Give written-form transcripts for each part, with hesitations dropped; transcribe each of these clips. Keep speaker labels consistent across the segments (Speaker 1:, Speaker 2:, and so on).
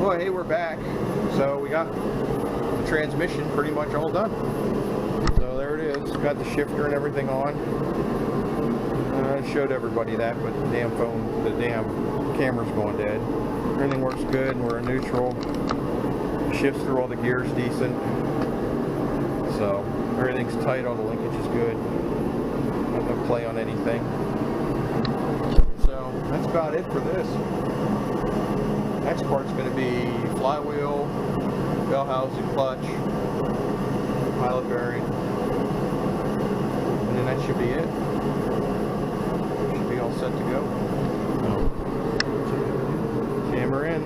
Speaker 1: Well, hey, we're back. So we got the transmission pretty much all done. So there it is. Got the shifter and everything on. I showed everybody that, but the damn camera's going dead. Everything works good. We're in neutral. Shifts through all the gears decent. So everything's tight. All the linkage is good. Not gonna play on anything. So that's about it for this. Next part's going to be flywheel, bell housing, clutch, pilot bearing, and then that should be it. Should be all set to go. Jammer in.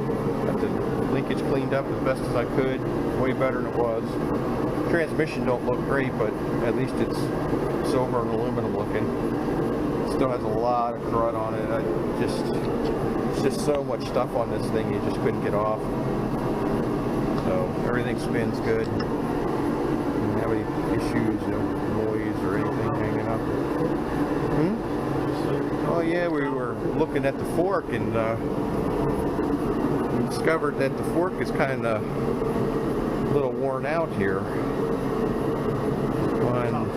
Speaker 1: Got the linkage cleaned up as best as I could. Way better than it was. Transmission don't look great, but at least it's silver and aluminum looking. Still has a lot of crud on it. There's just so much stuff on this thing you just couldn't get off. So everything spins good. Don't have any issues, no noise or anything hanging up. Oh yeah, we were looking at the fork and we discovered that the fork is kind of a little worn out here on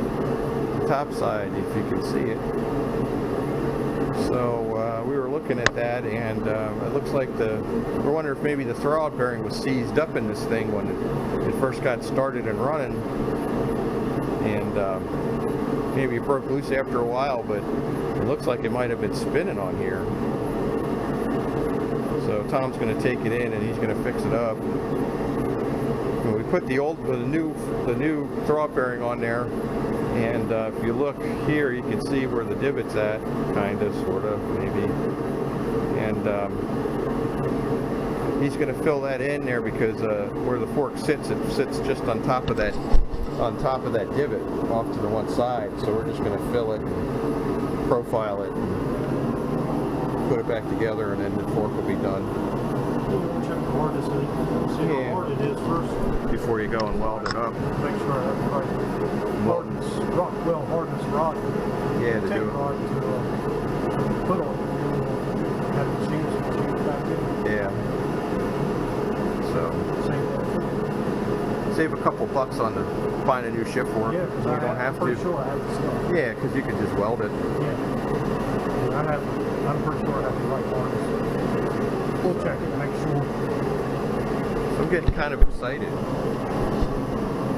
Speaker 1: the top side, if you can see it. So we were looking at that, and it looks like we're wondering if maybe the throttle bearing was seized up in this thing when it first got started and running, and maybe it broke loose after a while, but it looks like it might have been spinning on here. So Tom's going to take it in and he's going to fix it up. And we put the new throttle bearing on there. And if you look here, you can see where the divot's at, kind of, sort of, maybe. And he's going to fill that in there because where the fork sits, it sits just on top of that divot, off to the one side. So we're just going to fill it, and profile it, and put it back together, and then the fork will be done.
Speaker 2: Check the hardness, see how hard it is first
Speaker 1: before you go and weld it up.
Speaker 2: Make sure I have the right hardness rod.
Speaker 1: Yeah, to do it.
Speaker 2: Rod to put on. Have it change back in.
Speaker 1: Yeah. So save a couple bucks on the find a new shift fork.
Speaker 2: Yeah,
Speaker 1: you don't have to.
Speaker 2: Sure I have the stuff.
Speaker 1: Yeah, because you can just weld it.
Speaker 2: Yeah. I'm pretty sure I have the right hardness. We'll check it, make sure.
Speaker 1: So I'm getting kind of excited.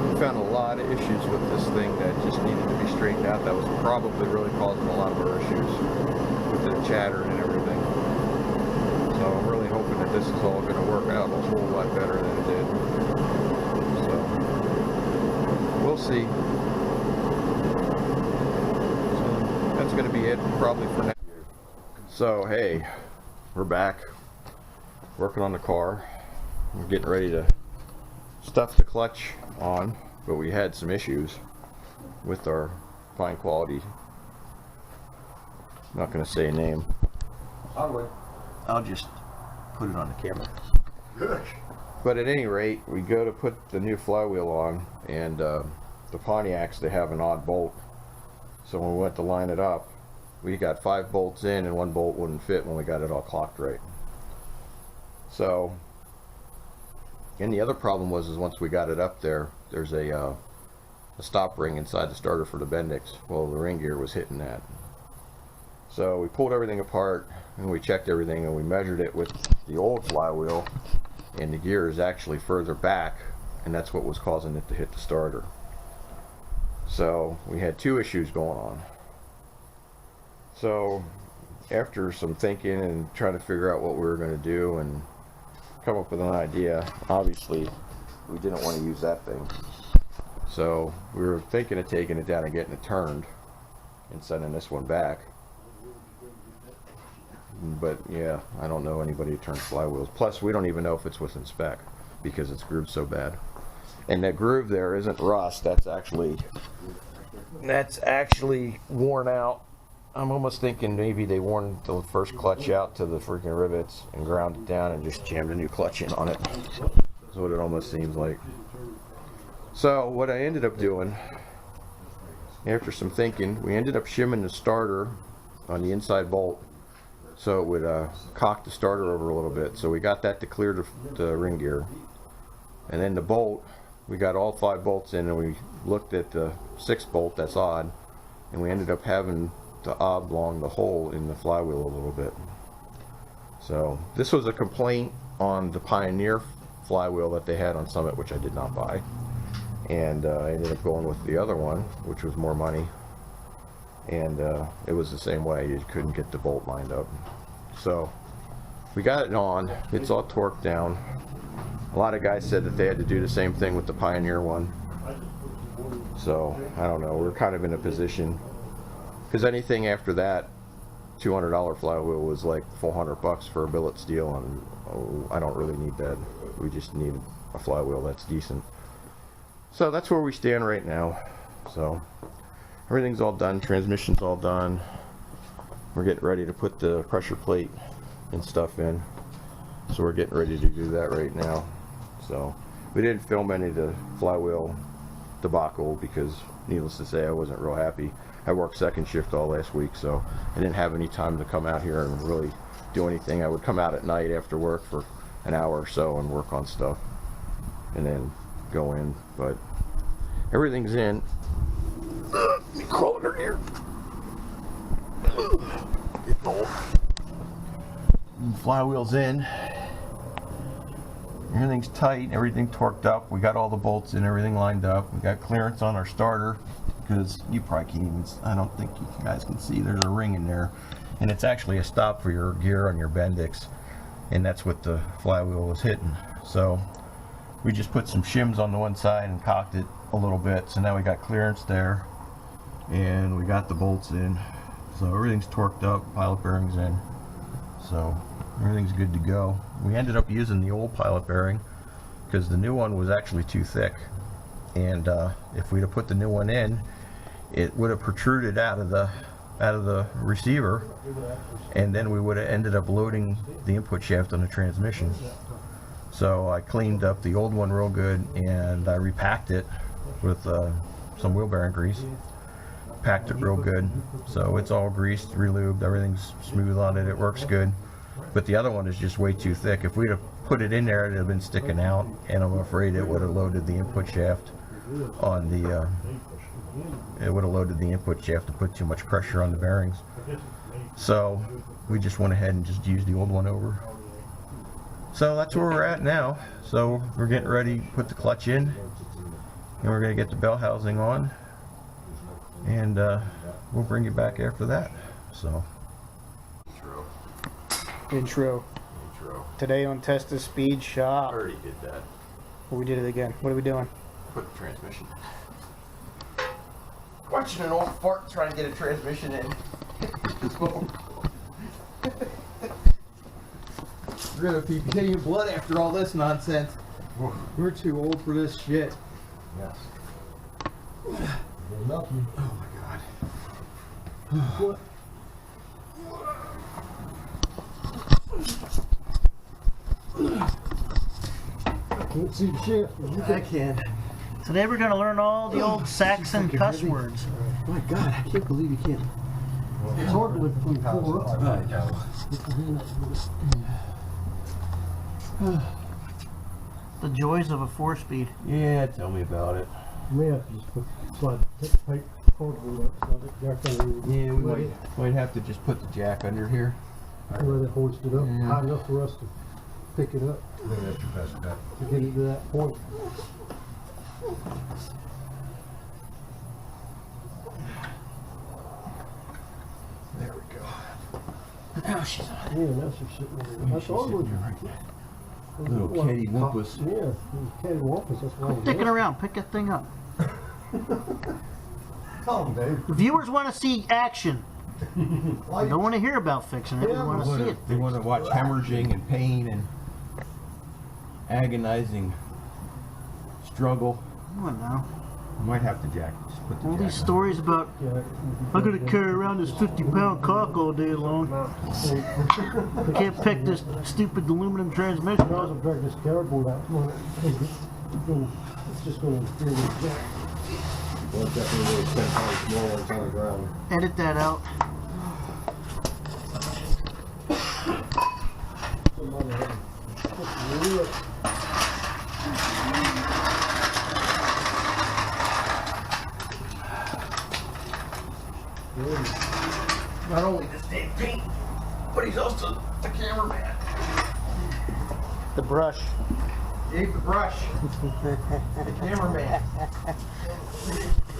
Speaker 1: We found a lot of issues with this thing that just needed to be straightened out. That was probably really causing a lot of our issues with the chatter and everything. So I'm really hoping that this is all going to work out a whole lot better than it did. So we'll see. So that's going to be it probably for now. So hey, we're back. Working on the car. We're getting ready to stuff the clutch on, but we had some issues with our fine quality. I'm not going to say a name. I'll just put it on the camera.
Speaker 2: Good.
Speaker 1: But at any rate, we go to put the new flywheel on, and the Pontiacs, they have an odd bolt. So when we went to line it up, we got 5 bolts in and 1 bolt wouldn't fit when we got it all clocked right. So, and the other problem was once we got it up there, there's a stop ring inside the starter for the Bendix. Well, the ring gear was hitting that. So we pulled everything apart and we checked everything and we measured it with the old flywheel, and the gear is actually further back, and that's what was causing it to hit the starter. So we had 2 issues going on. So after some thinking and trying to figure out what we were going to do and come up with an idea, obviously we didn't want to use that thing. So we were thinking of taking it down and getting it turned and sending this one back. But yeah, I don't know anybody who turns flywheels. Plus we don't even know if it's within spec because it's grooved so bad. And that groove there isn't rust, that's actually worn out. I'm almost thinking maybe they worn the first clutch out to the freaking rivets and ground it down and just jammed a new clutch in on it. That's what it almost seems like. So what I ended up doing, after some thinking, we ended up shimming the starter on the inside bolt so it would cock the starter over a little bit. So we got that to clear the ring gear. And then the bolt, we got all 5 bolts in, and we looked at the 6th bolt that's odd, and we ended up having to oblong the hole in the flywheel a little bit. So this was a complaint on the Pioneer flywheel that they had on Summit, which I did not buy, and I ended up going with the other one, which was more money, and it was the same way. You couldn't get the bolt lined up. So we got it on. It's all torqued down. A lot of guys said that they had to do the same thing with the Pioneer one. So I don't know, we're kind of in a position, because anything after that $200 flywheel was like $400 for a billet steel, and I don't really need that. We just need a flywheel that's decent. So that's where we stand right now. So everything's all done, transmission's all done. We're getting ready to put the pressure plate and stuff in. So we're getting ready to do that right now. So we didn't film any of the flywheel debacle because, needless to say, I wasn't real happy. I worked second shift all last week, so I didn't have any time to come out here and really do anything. I would come out at night after work for an hour or so and work on stuff and then go in, but everything's in. Let me crawl under here. Flywheel's in. Everything's tight, everything torqued up. We got all the bolts in, everything lined up. We got clearance on our starter, because you probably can't even, I don't think you guys can see, there's a ring in there. And it's actually a stop for your gear on your Bendix. And that's what the flywheel was hitting. So we just put some shims on the one side and cocked it a little bit. So now we got clearance there. And we got the bolts in. So everything's torqued up, pilot bearings in. So everything's good to go. We ended up using the old pilot bearing because the new one was actually too thick, and if we'd have put the new one in, it would have protruded out of the receiver, and then we would have ended up loading the input shaft on the transmission. So I cleaned up the old one real good, and I repacked it with some wheel bearing grease. Packed it real good, so it's all greased, relubed, everything's smooth on it, it works good. But the other one is just way too thick. If we'd have put it in there, it'd have been sticking out, and I'm afraid it would have loaded the input shaft on the it would have loaded the input shaft to put too much pressure on the bearings. So we just went ahead and just used the old one over. So that's where we're at now. So we're getting ready to put the clutch in, and we're going to get the bell housing on, and we'll bring you back after that. So
Speaker 2: Intro. Today on Test the Speed Shop.
Speaker 1: I already did that.
Speaker 2: Well, we did it again. What are we doing?
Speaker 1: Put the transmission. Watching an old fart trying to get a transmission in. We're gonna be getting blood after all this nonsense. We're too old for this shit. Yes. Oh my god. What?
Speaker 2: I can't see the shit.
Speaker 1: I can.
Speaker 3: Today we're going to learn all the old Saxon cuss words.
Speaker 1: My god, I can't believe you can't.
Speaker 2: It's hard to live between four.
Speaker 3: The joys of a 4-speed.
Speaker 1: Yeah, tell me about it.
Speaker 2: You may have to just slide the pipe cardboard up, slide it jack under.
Speaker 1: Yeah, we might have to just put the jack under here.
Speaker 2: Let it hoist it up high enough for us to pick it up. To get it to that point.
Speaker 1: There we go.
Speaker 3: Now she's on.
Speaker 2: Yeah, that's just sitting there. That's all we're
Speaker 1: Little kitty wumpus.
Speaker 2: Yeah, kitty wumpus. That's why.
Speaker 3: Quit dicking around. Pick that thing up.
Speaker 2: Call him, Dave.
Speaker 3: Viewers want to see action. They don't want to hear about fixing it. They want to see it.
Speaker 1: They want to watch hemorrhaging and pain and agonizing struggle.
Speaker 3: Come on now.
Speaker 1: I might have to jack. Just put the
Speaker 3: All
Speaker 1: jack
Speaker 3: these
Speaker 1: on.
Speaker 3: stories about I'm going to carry around this 50-pound cock all day long. I can't pick this stupid aluminum transmission
Speaker 2: I'll
Speaker 3: up.
Speaker 2: drag this cardboard out. Come on. It's just going to interfere with the jack.
Speaker 4: Well, it's definitely really 10 pounds more when it's on the ground.
Speaker 3: Edit that out.
Speaker 2: on the head. Just real.
Speaker 1: Not only does Dave paint, but he's also the cameraman.
Speaker 3: The brush.
Speaker 1: Dave the brush. The cameraman.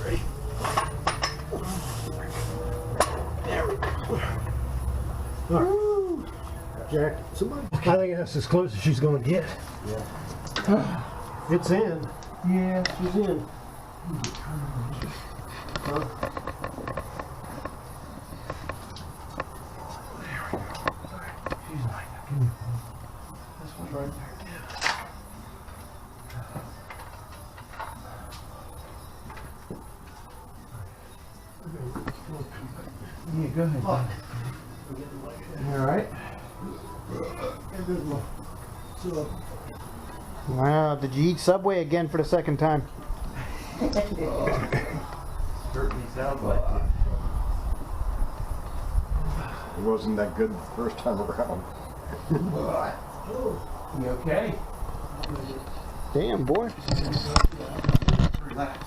Speaker 1: Ready? There we go.
Speaker 2: Jack, somebody. I think that's as close as she's gonna get.
Speaker 1: Yeah.
Speaker 2: It's in.
Speaker 3: Yeah.
Speaker 2: She's in.
Speaker 1: This one's right there. Yeah, go ahead. All right.
Speaker 3: Wow, did you eat Subway again for the second time?
Speaker 1: Certainly sounds like it.
Speaker 4: It wasn't that good the first time around.
Speaker 1: You okay?
Speaker 3: Damn, boy.
Speaker 1: Relax.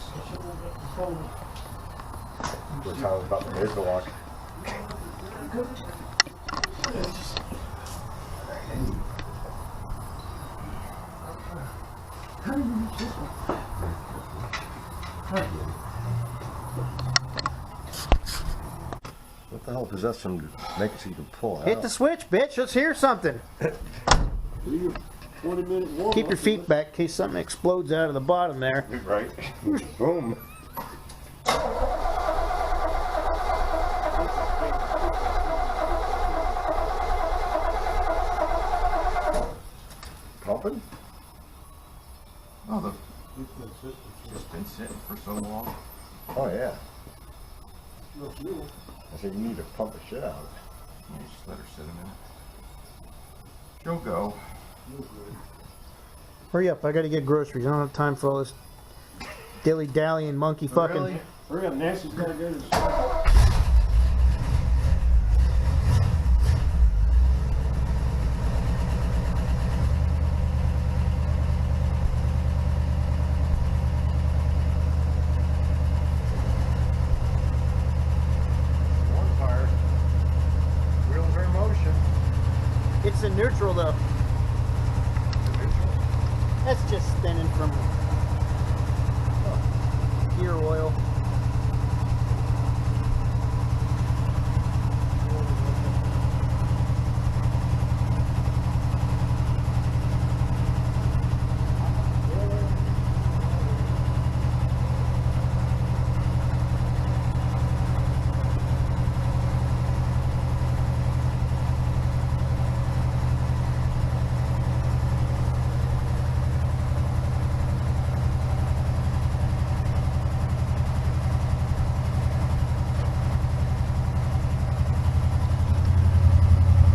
Speaker 4: We're talking about the razor walk. What the hell possessed him to make us even pull out?
Speaker 3: Hit the switch, bitch. Let's hear something.
Speaker 2: 20-minute walk.
Speaker 3: Keep your feet back in case something explodes out of the bottom there.
Speaker 4: Right. Boom. Pumping?
Speaker 1: Oh, it's just been sitting for so long.
Speaker 4: Oh yeah. I said you need to pump the shit out of it.
Speaker 1: You just let her sit a minute. She'll go.
Speaker 3: Hurry up, I gotta get groceries. I don't have time for all this dilly-dally and monkey fucking.
Speaker 1: Really?
Speaker 2: Hurry up, Nancy's gotta go to the store.
Speaker 4: One tire. Wheels are in motion.
Speaker 3: It's in neutral though. That's just spinning from gear oil.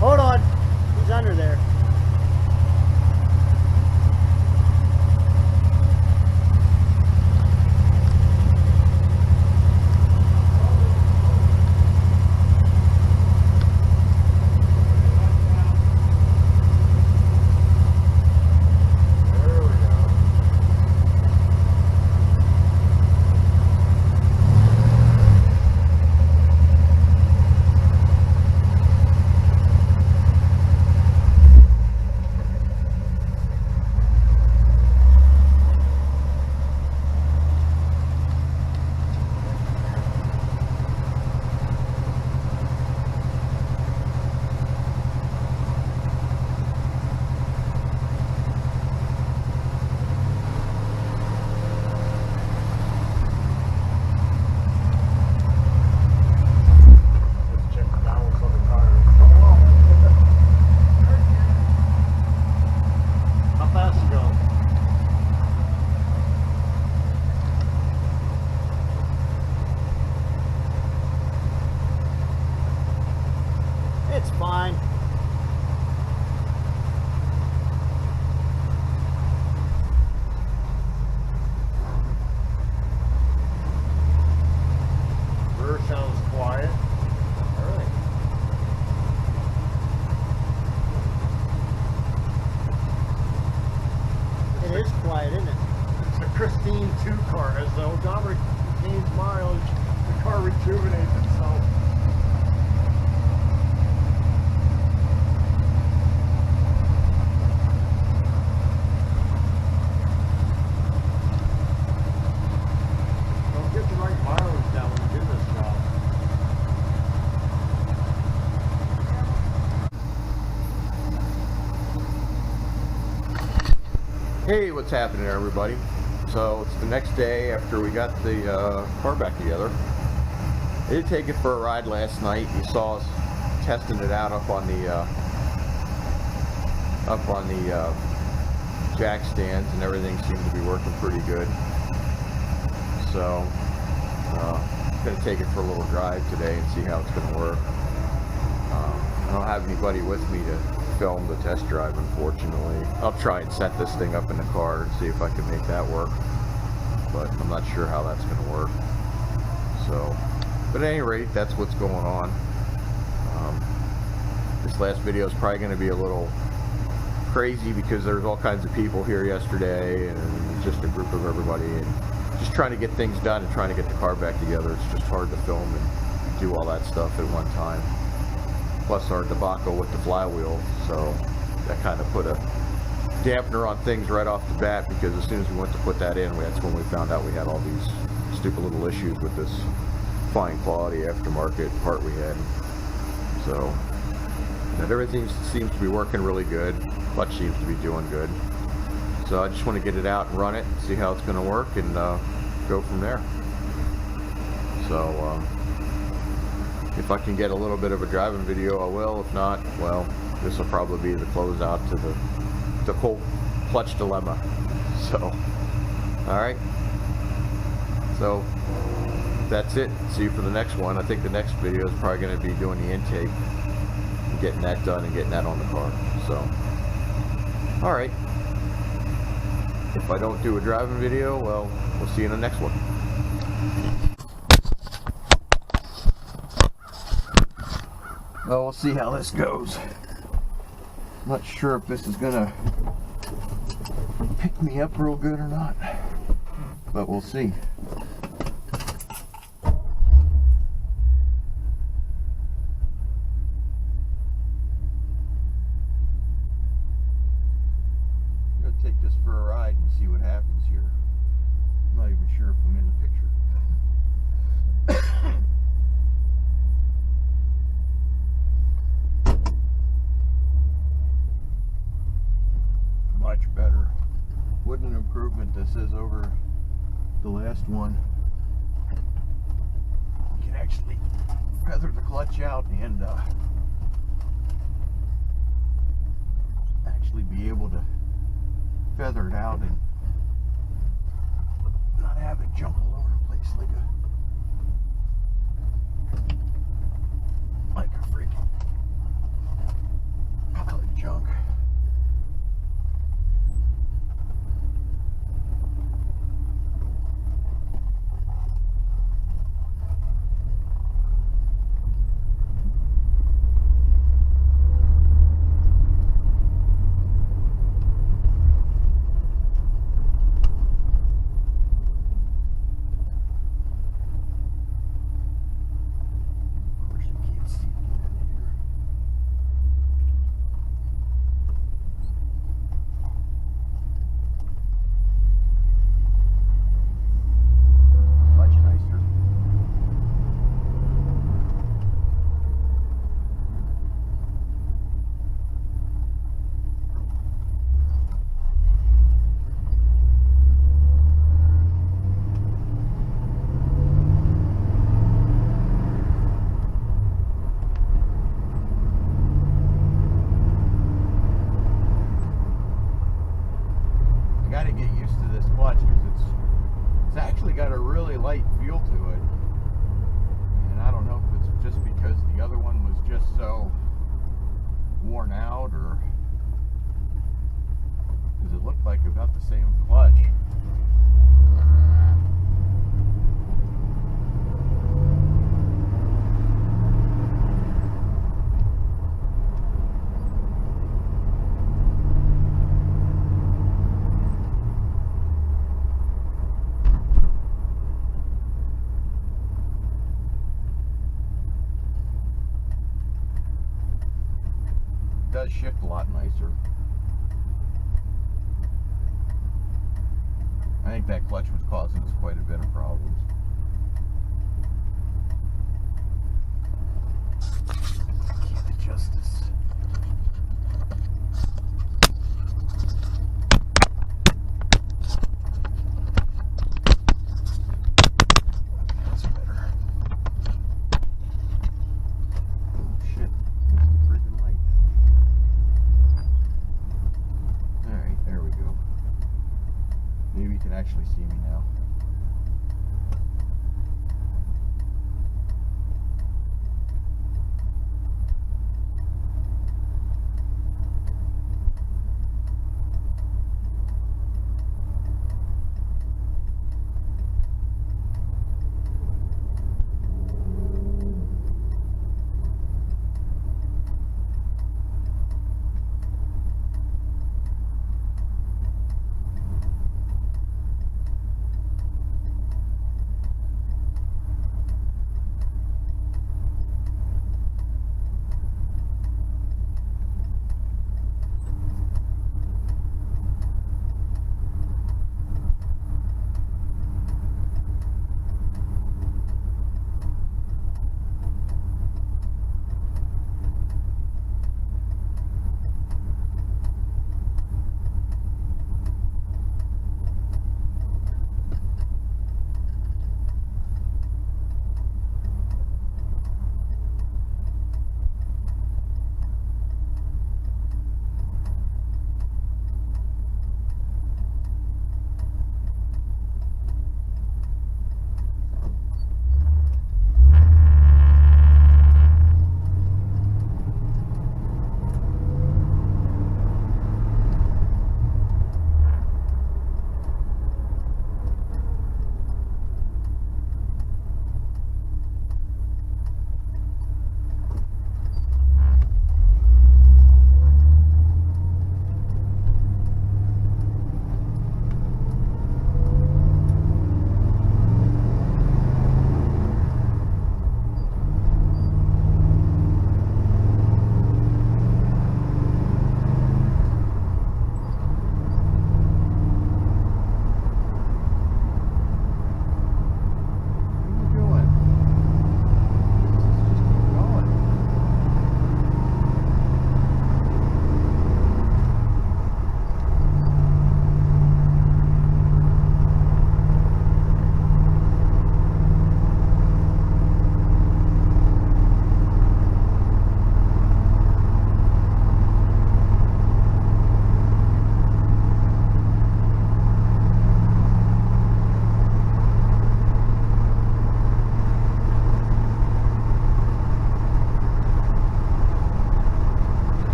Speaker 3: Hold on, he's under there.
Speaker 4: There we go. Let's check the balance on the tire.
Speaker 3: How fast is it going? It's fine.
Speaker 4: Rear sounds quiet. Alright. As the odometer gains mileage, the car rejuvenates itself. Don't get the right mileage down when you do this job.
Speaker 1: Hey, what's happening everybody? So it's the next day after we got the car back together. I did take it for a ride last night. You saw us testing it out up on the jack stands, and everything seemed to be working pretty good. So I'm gonna take it for a little drive today and see how it's gonna work. I don't have anybody with me to film the test drive, unfortunately. I'll try and set this thing up in the car and see if I can make that work, but I'm not sure how that's going to work. So, but at any rate, that's what's going on. This last video is probably going to be a little crazy because there's all kinds of people here yesterday, and just a group of everybody, and just trying to get things done and trying to get the car back together. It's just hard to film and do all that stuff at one time. Plus our debacle with the flywheel, so that kind of put a dampener on things right off the bat, because as soon as we went to put that in, that's when we found out we had all these stupid little issues with this fine quality aftermarket part we had. So everything seems to be working really good. Clutch seems to be doing good. So I just want to get it out and run it, see how it's going to work, and go from there. So if I can get a little bit of a driving video, I will. If not, well, this will probably be the closeout to the whole clutch dilemma. So, alright. So, that's it. See you for the next one. I think the next video is probably going to be doing the intake, and getting that done and getting that on the car. So, alright. If I don't do a driving video, well, we'll see you in the next one. Well, we'll see how this goes. I'm not sure if this is gonna pick me up real good or not, but we'll see. I'm gonna take this for a ride and see what happens here. I'm not even sure if I'm in the picture. Much better. What an improvement this is over the last one. You can actually feather the clutch out and actually be able to feather it out and not have it jump all over the place like a freaking pile of junk. Got a really light feel to it, and I don't know if it's just because the other one was just so worn out, or because it looked like about the same clutch. It does shift a lot nicer. I think that clutch was causing us quite a bit of problems. Can't adjust this. That's better. Oh shit, that's the freaking light. Alright, there we go. Maybe you can actually see me now.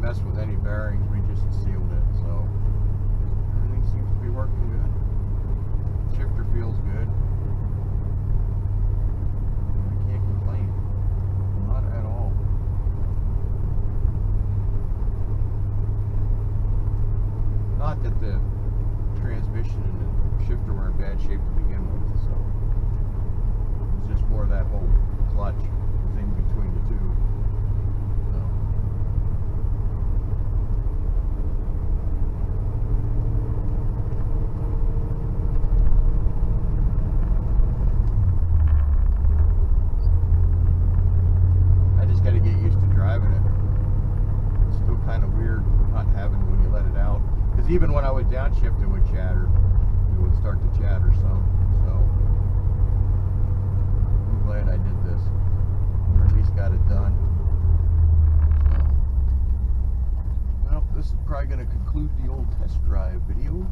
Speaker 1: Mess with any bearings, we just sealed it, so everything seems to be working good. Shifter feels good. I can't complain. Not at all. Not that the transmission and the shifter were in bad shape to begin with, so it's just more that whole clutch thing between the two. Even when I would downshift, it would chatter. It would start to chatter some. So I'm glad I did this, or at least got it done. So, well, this is probably going to conclude the old test drive video.